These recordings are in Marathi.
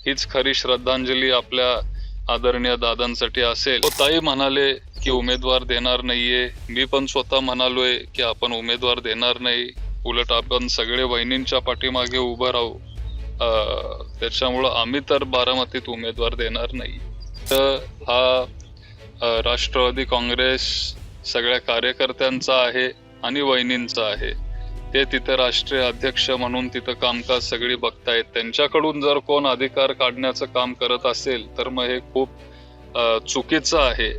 हीच खरी श्रद्धांजली आपल्या आदरणीय दादांसाठी असेल. ताई म्हणाले की उमेदवार देणार नाहीये, मी पण स्वतः म्हणालोय की आपण उमेदवार देणार नाही, उलट आपण सगळे वहिनींच्या पाठीमागे उभं राहू. त्याच्यामुळं आम्ही तर बारामतीत उमेदवार देणार नाही. तर हा राष्ट्रवादी काँग्रेस सगळ्या कार्यकर्त्यांचा आहे आणि वहिनींचा आहे. ते तिथे राष्ट्रीय अध्यक्ष म्हणून तिथं कामकाज सगळी बघतायत. त्यांच्याकडून जर कोण अधिकार काढण्याचं काम करत असेल तर मग हे खूप चुकीचं आहे.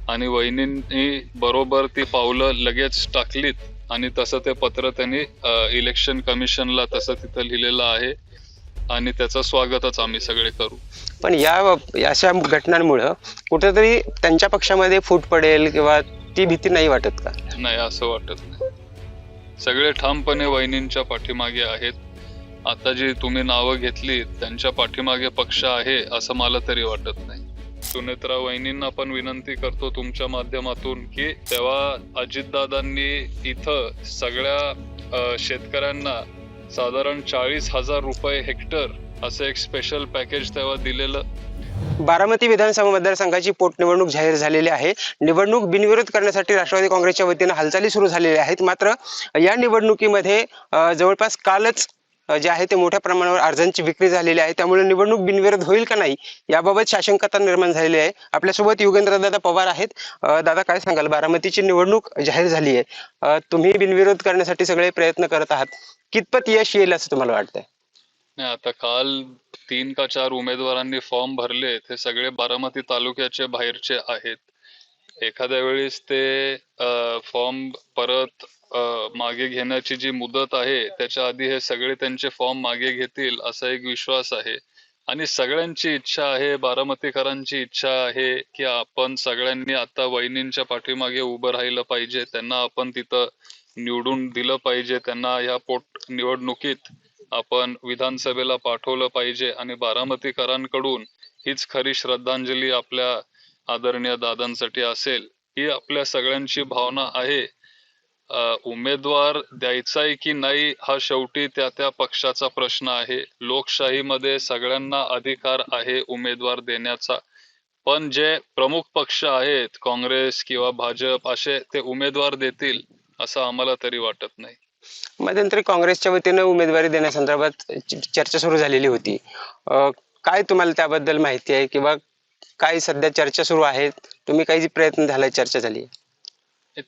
आणि वहिनींनी बरोबर ती पावलं लगेच टाकलीत आणि तसं ते पत्र त्यांनी इलेक्शन कमिशनला तसं तिथं लिहिलेलं आहे आणि त्याचं स्वागतच आम्ही सगळे करू. पण या अशा घटनांमुळे कुठेतरी त्यांच्या पक्षामध्ये फूट पडेल किंवा ती भीती नाही वाटत का? नाही, असं वाटत नाही. सगळे ठामपणे वहिनींच्या पाठीमागे आहेत. आता जी तुम्ही नावं घेतली त्यांच्या पाठीमागे पक्ष आहे असं मला तरी वाटत नाही. सुनेत्रा वहिनींना पण विनंती करतो तुमच्या माध्यमातून की तेव्हा अजितदादांनी इथं सगळ्या शेतकऱ्यांना साधारण 40,000 रुपये हेक्टर असं एक स्पेशल पॅकेज तेव्हा दिलेलं. बारामती विधानसभा मतदारसंघाची पोटनिवडणूक जाहीर झालेली आहे. निवडणूक बिनविरोध करण्यासाठी राष्ट्रवादी काँग्रेसच्या वतीनं हालचाली सुरू झालेल्या आहेत. मात्र या निवडणुकीमध्ये जवळपास कालच जे आहे ते मोठ्या प्रमाणावर अर्जांची विक्री झालेली आहे. त्यामुळे निवडणूक बिनविरोध होईल का नाही याबाबत साशंकता निर्माण झालेली आहे. आपल्यासोबत युगेंद्रदादा पवार आहेत. दादा, काय सांगाल? बारामतीची निवडणूक जाहीर झाली आहे, तुम्ही बिनविरोध करण्यासाठी सगळे प्रयत्न करत आहात, कितपत यश येईल असं तुम्हाला वाटतंय? नाही, आता काल 3 का 4 उमेदवारांनी फॉर्म भरले, ते सगळे बारामती तालुक्याचे बाहेरचे आहेत. एखाद्या वेळेस ते फॉर्म परत मागे घेण्याची जी मुदत आहे त्याच्या आधी हे सगळे त्यांचे फॉर्म मागे घेतील असा एक विश्वास आहे. आणि सगळ्यांची इच्छा आहे, बारामतीकरांची इच्छा आहे की आपण सगळ्यांनी आता वहिनींच्या पाठीमागे उभं राहिलं पाहिजे. त्यांना आपण तिथं निवडून दिलं पाहिजे. त्यांना ह्या पोट निवडणुकीत आपण विधानसभेला पाठवलं पाहिजे आणि बारामतीकरांकडून हीच खरी श्रद्धांजली आपल्या आदरणीय दादांसाठी असेल, ही आपल्या सगळ्यांची भावना आहे. उमेदवार द्यायचाय की नाही हा शेवटी त्या त्या पक्षाचा प्रश्न आहे. लोकशाहीमध्ये सगळ्यांना अधिकार आहे उमेदवार देण्याचा. पण जे प्रमुख पक्ष आहेत, काँग्रेस किंवा भाजप, असे ते उमेदवार देतील असं आम्हाला तरी वाटत नाही. मध्यंतरी काँग्रेसच्या वतीनं उमेदवारी देण्यासंदर्भात चर्चा सुरू झालेली होती. काय तुम्हाला त्याबद्दल माहिती आहे किंवा काय सध्या चर्चा सुरू आहे? तुम्ही काही प्रयत्न झालाय, चर्चा झाली?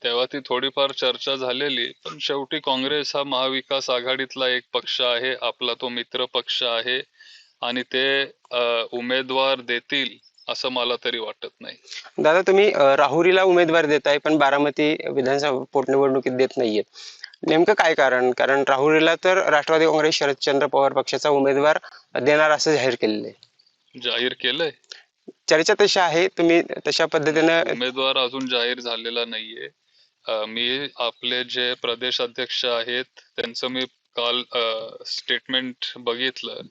तेव्हा ती थोडीफार चर्चा झालेली, पण शेवटी काँग्रेस हा महाविकास आघाडीतला एक पक्ष आहे, आपला तो मित्र पक्ष आहे आणि ते उमेदवार देतील असं मला तरी वाटत नाही. दादा, तुम्ही राहुरीला उमेदवार देताय पण बारामती विधानसभा पोटनिवडणुकीत देत नाहीये. नेमकं काय कारण? कारण राहुरीला तर राष्ट्रवादी काँग्रेस शरदचंद्र पवार पक्षाचा उमेदवार देणार असं जाहीर केलेलं आहे. जाहीर केलंय? चर्चा तशी आहे, तुम्ही तशा पद्धतीनं. उमेदवार अजून जाहीर झालेला नाहीये. मी आपले जे प्रदेश अध्यक्ष आहेत त्यांचं मी काल स्टेटमेंट बघितलं.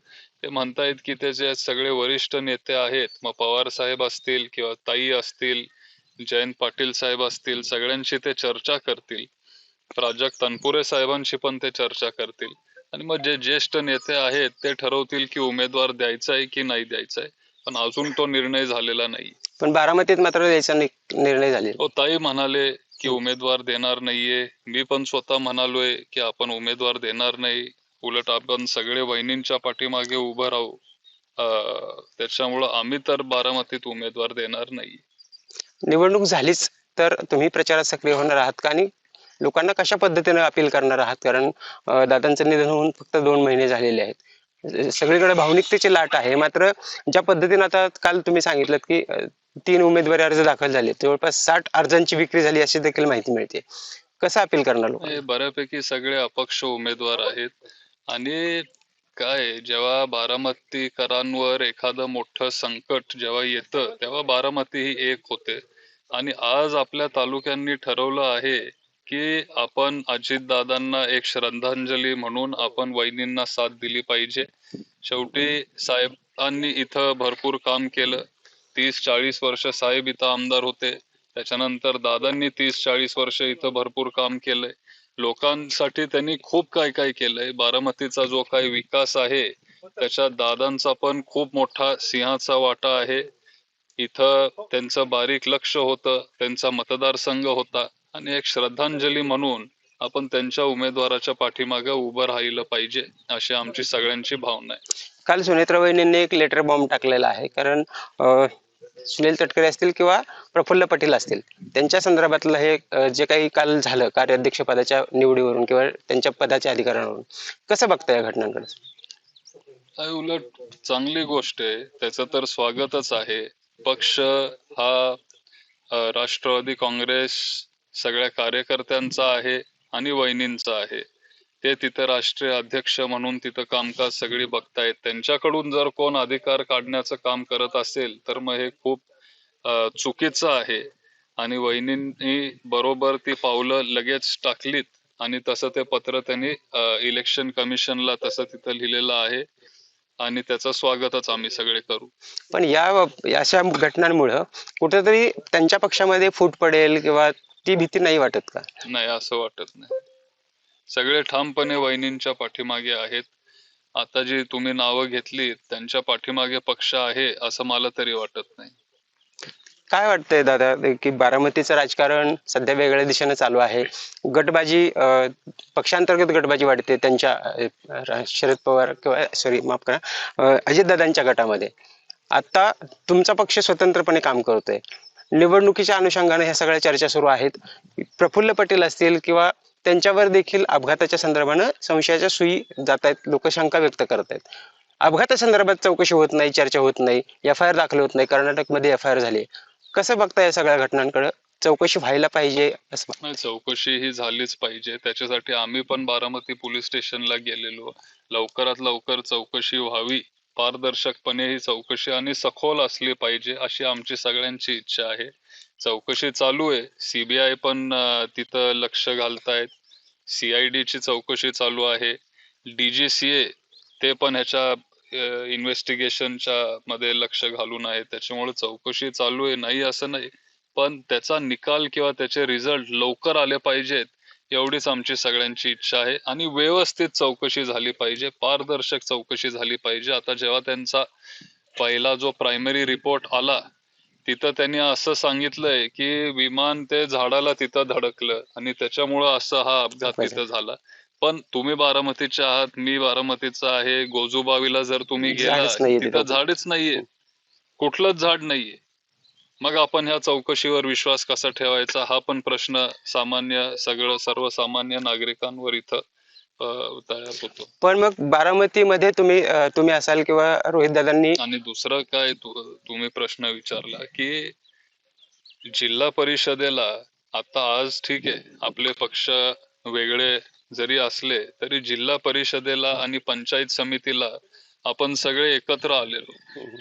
ते म्हणतायत की ते जे सगळे वरिष्ठ नेते आहेत, मग पवार साहेब असतील किंवा ताई असतील, जयंत पाटील साहेब असतील, सगळ्यांशी ते चर्चा करतील. प्राजक्त तनपुरे साहेबांशी पण ते चर्चा करतील आणि मग जे ज्येष्ठ नेते आहेत ते ठरवतील की उमेदवार द्यायचा आहे की नाही द्यायचा आहे. पण अजून तो निर्णय झालेला नाही. पण बारामतीत मात्र द्यायचा निर्णय झालेला. ताई म्हणाले की उमेदवार देणार नाहीये, मी पण स्वतः म्हणालोय की आपण उमेदवार देणार नाही, उलट आपण सगळे वहिनींच्या पाठीमागे उभं राहू. त्याच्यामुळं आम्ही तर बारामतीत उमेदवार देणार नाही. निवडणूक झालीच तर तुम्ही प्रचारात सक्रिय होणार आहात का? आणि लोकांना कशा पद्धतीने अपील करणार आहात? कारण दादांचं निधन होऊन फक्त 2 महिने झालेले आहेत. सगळीकडे भावनिकतेची लाट आहे. मात्र ज्या पद्धतीने आता काल तुम्ही सांगितलं की 3 उमेदवारी अर्ज दाखल झाले, जवळपास 60 अर्जांची विक्री झाली अशी देखील माहिती मिळते. कसं अपील करणार लोक? बऱ्यापैकी सगळे अपक्ष उमेदवार आहेत आणि काय, जेव्हा बारामतीकरांवर एखादं मोठं संकट जेव्हा येतं तेव्हा बारामती ही एक होते. आणि आज आपल्या तालुक्यांनी ठरवलं आहे की आपण अजितदादांना एक श्रद्धांजली म्हणून आपण वहिनींना साथ दिली पाहिजे. शेवटी साहेबांनी इथं भरपूर काम केलं. 30-40 वर्ष साहेब इथं आमदार होते. त्याच्यानंतर दादांनी 30-40 वर्ष इथं भरपूर काम केलंय. लोकांसाठी त्यांनी खूप काय काय केलंय. बारामतीचा जो काही विकास आहे त्याच्यात दादांचा पण खूप मोठा सिंहाचा वाटा आहे. इथं त्यांचं बारीक लक्ष होतं, त्यांचा मतदारसंघ होता आणि एक श्रद्धांजली म्हणून आपण त्यांच्या उमेदवाराच्या पाठीमागे उभं राहिलं पाहिजे, अशी आमची सगळ्यांची भावना आहे. काल सुनेत्रा वहिनींनी एक लेटर बॉम्ब टाकलेला आहे, कारण सुनील तटकरे असतील किंवा प्रफुल्ल पटेल असतील, त्यांच्या संदर्भातलं हे जे काही काल झालं कार्याध्यक्ष पदाच्या निवडीवरून किंवा त्यांच्या पदाच्या अधिकारावरून, कसं बघता या घटनांकडे? काय उलट चांगली गोष्ट आहे, त्याचं तर स्वागतच आहे. पक्ष हा राष्ट्रवादी काँग्रेस सगळ्या कार्यकर्त्यांचा आहे आणि वहिनींचा आहे. ते तिथं राष्ट्रीय अध्यक्ष म्हणून तिथं कामकाज सगळी बघतायत. त्यांच्याकडून जर कोण अधिकार काढण्याचं काम करत असेल तर मग हे खूप चुकीचं आहे. आणि वहिनींनी बरोबर ती पावलं लगेच टाकलीत आणि तसं ते पत्र त्यांनी इलेक्शन कमिशनला तसं तिथं लिहिलेलं आहे आणि त्याचं स्वागतच आम्ही सगळे करू. पण अशा घटनांमुळं कुठेतरी त्यांच्या पक्षामध्ये फूट पडेल किंवा ती भीती नाही वाटत का? नाही, असं वाटत नाही. सगळे ठामपणे वहिनींच्या पाठीमागे आहेत. आता जी तुम्ही नावं घेतली त्यांच्या पाठीमागे पक्ष आहे असं मला तरी वाटत नाही. काय वाटतंय दादा की बारामतीचं राजकारण सध्या वेगळ्या दिशेने चालू आहे, गटबाजी पक्षांतर्गत गटबाजी वाढते त्यांच्या शरद पवार किंवा सॉरी माफ करा अजितदादांच्या गटामध्ये. आता तुमचा पक्ष स्वतंत्रपणे काम करतोय, निवडणुकीच्या अनुषंगाने ह्या सगळ्या चर्चा सुरू आहेत. प्रफुल्ल पटेल असतील किंवा त्यांच्यावर देखील अपघाताच्या संदर्भानं संशयाच्या सुई जात आहेत, लोक शंका व्यक्त करत आहेत. अपघातासंदर्भात चौकशी होत नाही, चर्चा होत नाही, FIR दाखल होत नाही. कर्नाटकमध्ये FIR झाली. कसं बघता या सगळ्या घटनांकडे? चौकशी व्हायला पाहिजे असं? नाही, चौकशी ही झालीच पाहिजे. त्याच्यासाठी आम्ही पण बारामती पोलीस स्टेशनला गेलेलो. लवकरात लवकर चौकशी व्हावी, पारदर्शकपणे ही चौकशी आणि सखोल असली पाहिजे अशी आमची सगळ्यांची इच्छा आहे. चौकशी चालू आहे. CBI पण तिथं लक्ष घालतायत. CID ची चौकशी चालू आहे. DGCA ते पण ह्याच्या इन्व्हेस्टिगेशनच्या मध्ये लक्ष घालून आहे. त्याच्यामुळे चौकशी चालू आहे, नाही असं नाही. पण त्याचा निकाल किंवा त्याचे रिझल्ट लवकर आले पाहिजेत एवढीच आमची सगळ्यांची इच्छा आहे. आणि व्यवस्थित चौकशी झाली पाहिजे, पारदर्शक चौकशी झाली पाहिजे. आता जेव्हा त्यांचा पहिला जो प्रायमरी रिपोर्ट आला तिथं त्यांनी असं सांगितलंय की विमान ते झाडाला तिथं धडकलं आणि त्याच्यामुळं असं हा अपघात तिथं झाला. पण तुम्ही बारामतीचे आहात, मी बारामतीचा आहे. गोजूबावीला जर तुम्ही गेला झाडच नाहीये तिथं तिथं. झाडच नाहीये, कुठलंच झाड नाहीये. मग आपण ह्या चौकशीवर विश्वास कसा ठेवायचा हा पण प्रश्न सर्वसामान्य नागरिकांवर इथं तयार होतो. पण मग बारामतीमध्ये तुम्ही असाल किंवा रोहित दादांनी. आणि दुसरं काय तुम्ही प्रश्न विचारला की जिल्हा परिषदेला, आता आज ठीक आहे आपले पक्ष वेगळे जरी असले तरी जिल्हा परिषदेला आणि पंचायत समितीला आपण सगळे एकत्र आलेलो,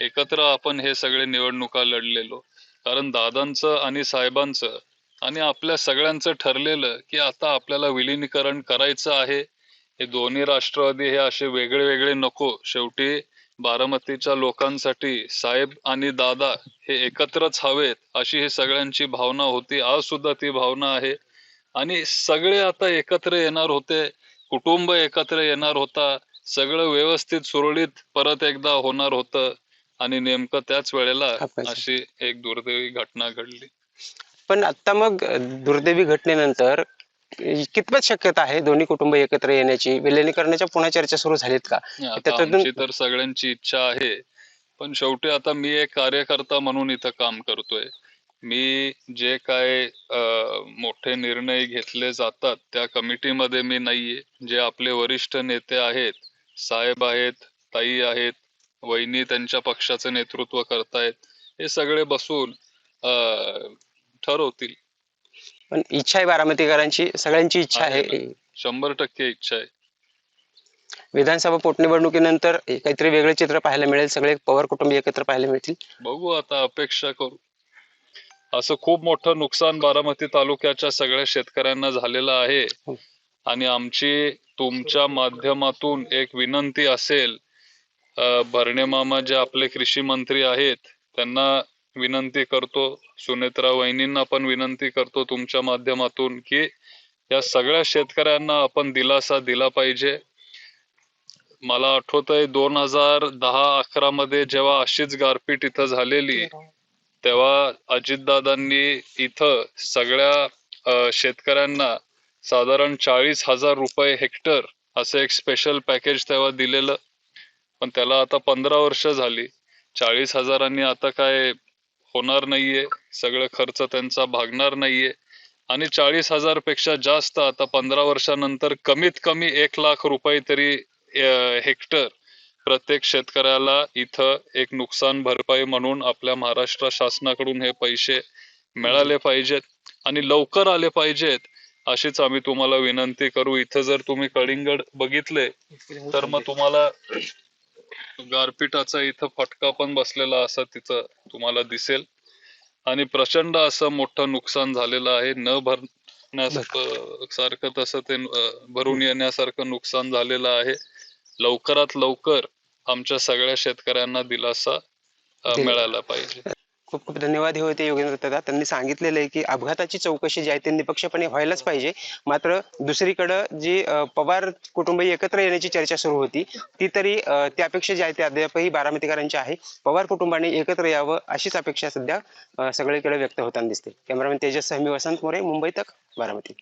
एकत्र आपण हे सगळे निवडणुका लढलेलो. कारण दादांचं आणि साहेबांचं आणि आपल्या सगळ्यांचं ठरलेलं की आता आपल्याला विलीनीकरण करायचं आहे. हे दोन्ही राष्ट्रवादी हे असे वेगळे वेगळे नको, शेवटी बारामतीच्या लोकांसाठी साहेब आणि दादा हे एकत्रच हवेत अशी ही सगळ्यांची भावना होती. आज सुद्धा ती भावना आहे आणि सगळे आता एकत्र येणार होते, कुटुंब एकत्र येणार होता, सगळं व्यवस्थित सुरळीत परत एकदा होणार होतं आणि नेमकं त्याच वेळेला अशी एक दुर्दैवी घटना घडली. पण आता मग दुर्दैवी घटनेनंतर कितपत शक्यता आहे दोन्ही कुटुंब एकत्र येण्याची, विलिनीकरणाच्या पुन्हा चर्चा सुरू झालीत का? आमची तर सगळ्यांची इच्छा आहे, पण शेवटी आता मी एक कार्यकर्ता म्हणून इथं काम करतोय. मी जे काय मोठे निर्णय घेतले जातात त्या कमिटीमध्ये मी नाहीये. जे आपले वरिष्ठ नेते आहेत, साहेब आहेत, ताई आहेत, वहिनी त्यांच्या पक्षाचं नेतृत्व करतायत, हे सगळे बसून ठरवतील. पण इच्छा आहे बारामतीकरांची, सगळ्यांची इच्छा आहे. 100% इच्छा आहे. विधानसभा पोटनिवडणुकीनंतर काहीतरी वेगळे चित्र पाहायला मिळेल, सगळे पवार कुटुंब एकत्र पाहायला मिळतील. बघू, आता अपेक्षा करू. असं खूप मोठं नुकसान बारामती तालुक्याच्या सगळ्या शेतकऱ्यांना झालेलं आहे आणि आमची तुमच्या माध्यमातून एक विनंती असेल, भरणे मामा जे आपले कृषी मंत्री आहेत त्यांना विनंती करतो, सुनेत्रा वहिनींना पण विनंती करतो तुमच्या माध्यमातून की या सगळ्या शेतकऱ्यांना आपण दिलासा दिला पाहिजे. मला आठवतंय 2010-11 मध्ये जेव्हा अशीच गारपीट इथं झालेली, तेव्हा अजितदादांनी इथं सगळ्या शेतकऱ्यांना साधारण 40,000 रुपये हेक्टर असं एक स्पेशल पॅकेज तेव्हा दिलेलं. पण त्याला आता 15 वर्ष झाली. 40,000 आता काय होणार नाहीये, सगळं खर्च त्यांचा भागणार नाहीये. आणि 40,000 पेक्षा जास्त आता 15 वर्षानंतर कमीत कमी 1 लाख रुपये तरी हेक्टर प्रत्येक शेतकऱ्याला इथं एक नुकसान भरपाई म्हणून आपल्या महाराष्ट्र शासनाकडून हे पैसे मिळाले पाहिजेत आणि लवकर आले पाहिजेत, अशीच आम्ही तुम्हाला विनंती करू. इथं जर तुम्ही कलिंगड बघितले तर मग तुम्हाला गारपिटाचा इथं फटका पण बसलेला असा तिथं तुम्हाला दिसेल. आणि प्रचंड असं मोठं नुकसान झालेलं आहे. न भरण्यासारखं तसं ते भरून येण्यासारखं नुकसान झालेलं आहे. लवकरात लवकर आमच्या सगळ्या शेतकऱ्यांना दिलासा मिळाला पाहिजे. खूप खूप धन्यवाद. हे होते योगेंद्र दादा. त्यांनी सांगितलेलं आहे की अपघाताची चौकशी जी आहे ती निपक्षपणे व्हायलाच पाहिजे. मात्र दुसरीकडं जी पवार कुटुंबीय एकत्र येण्याची चर्चा सुरू होती ती तरी ती अपेक्षा जी आहे ती अद्यापही बारामतीकरांची आहे. पवार कुटुंबाने एकत्र यावं अशीच अपेक्षा सध्या सगळीकडे व्यक्त होताना दिसते. कॅमेरामॅन तेजस सहमी, वसंत मोरे, मुंबई तक, बारामती.